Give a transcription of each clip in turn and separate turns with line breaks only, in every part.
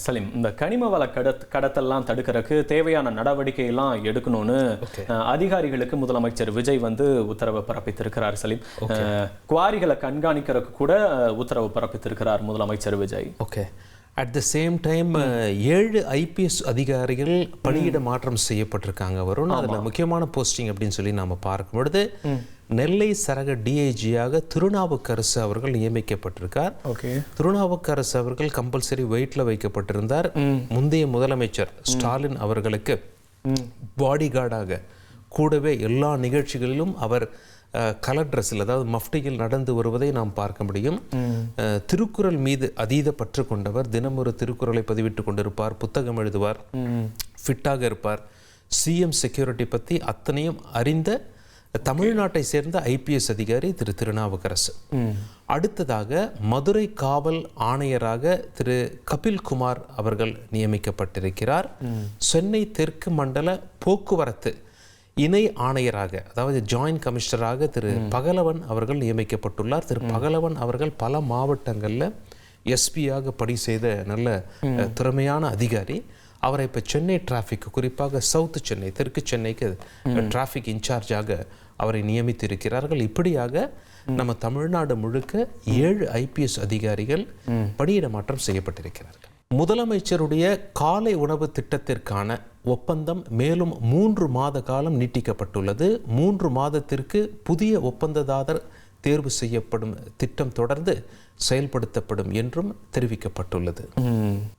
சலீம், இந்த கனிம வள கடத்தல்லாம் தடுக்கிறதுக்கு தேவையான நடவடிக்கை எல்லாம் எடுக்கணும்னு அதிகாரிகளுக்கு முதலமைச்சர் விஜய் வந்து உத்தரவு பிறப்பித்திருக்கிறார். சலீம், குவாரிகளை கண்காணிக்கிறதுக்கு கூட உத்தரவு பிறப்பித்திருக்கிறார் முதலமைச்சர் Vijay.
Okay. At the same time 7 IPS அதிகாரிகள் பணியிட மாற்றம் செய்யப்பட்டிருக்காங்க. வரும் அதில் முக்கியமான போஸ்டிங் அப்படின்னு சொல்லி நாம் பார்க்கும் பொழுது நெல்லை சரக DIG-யாக திருநாவுக்கரசு அவர்கள் நியமிக்கப்பட்டிருக்கார். திருநாவுக்கரசு அவர்கள் கம்பல்சரி வெயிட்ல வைக்கப்பட்டிருந்தார். முந்தைய முதலமைச்சர் ஸ்டாலின் அவர்களுக்கு பாடி கார்டாக கூடவே எல்லா நிகழ்ச்சிகளிலும் அவர் கலர் ட்ரெஸ்ஸில், அதாவது மஃப்டியில் நடந்து வருவதை நாம் பார்க்க முடியும். திருக்குறள் மீது அதீத பற்று கொண்டவர். தினம் ஒரு திருக்குறளை பதிவிட்டு கொண்டிருப்பார், புத்தகம் எழுதுவார், ஃபிட்டாக இருப்பார். சிஎம் செக்யூரிட்டி பற்றி அத்தனையும் அறிந்த தமிழ்நாட்டை சேர்ந்த IPS அதிகாரி திரு திருநாவுக்கரசு. அடுத்ததாக மதுரை காவல் ஆணையராக திரு கபில்குமார் அவர்கள் நியமிக்கப்பட்டிருக்கிறார். சென்னை தெற்கு மண்டல போக்குவரத்து இணை ஆணையராக, அதாவது ஜாயின்ட் கமிஷனராக திரு பகலவன் அவர்கள் நியமிக்கப்பட்டுள்ளார். திரு பகலவன் அவர்கள் பல மாவட்டங்களில் SP-யாக பணி செய்த நல்ல திறமையான அதிகாரி. அவரை இப்போ சென்னை டிராஃபிக், குறிப்பாக சவுத் சென்னை, தெற்கு சென்னைக்கு டிராஃபிக் இன்சார்ஜாக அவரை நியமித்து இருக்கிறார்கள். இப்படியாக நம்ம தமிழ்நாடு முழுக்க 7 IPS அதிகாரிகள் பணியிட மாற்றம் செய்யப்பட்டிருக்கிறார்கள். முதலமைச்சருடைய காலை உணவு திட்டத்திற்கான ஒப்பந்தம் மேலும் 3 மாத காலம் நீட்டிக்கப்பட்டுள்ளது. 3 மாதத்திற்கு புதிய ஒப்பந்ததாரர் தேர்வு செய்யப்படும் திட்டம் தொடர்ந்து செயல்படுத்தப்படும் என்றும் தெரிவிக்கப்பட்டுள்ளது.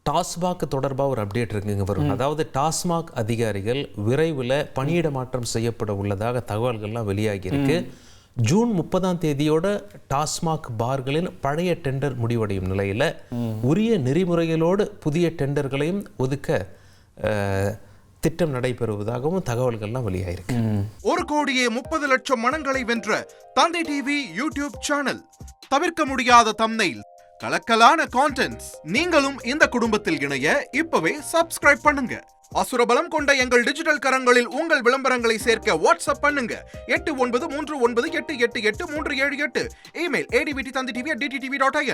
டாஸ்மாக் தொடர்பாக ஒரு அப்டேட் இருக்குங்க வரும். அதாவது டாஸ்மாக் அதிகாரிகள் விரைவில் பணியிட மாற்றம் செய்யப்பட உள்ளதாக தகவல்கள்லாம் வெளியாகி இருக்கு. ஜூன் 30ஆம் தேதியோட டாஸ்மாக் பார்களின் பழைய டெண்டர் முடிவடையும் நிலையில் உரிய நெறிமுறைகளோடு புதிய டெண்டர்களையும் ஒதுக்க திட்டம் நடைபெறுவதாகவும் தகவல்கள்லாம் வெளியாயிருக்கு.
1,30,00,000 மனங்களை வென்ற தந்தை டிவி யூடியூப் சேனல். தவிர்க்க முடியாத தம்ப்நெயில், கலக்கலான கான்டென்ட்ஸ். நீங்களும் இந்த குடும்பத்தில் இணைய இப்பவே சப்ஸ்கிரைப் பண்ணுங்க. அசுரபலம் கொண்ட எங்கள் டிஜிட்டல் கரங்களில் உங்கள் விளம்பரங்களை சேர்க்க வாட்ஸ்அப் பண்ணுங்க. 8939888378. Email advttv@dttv.in.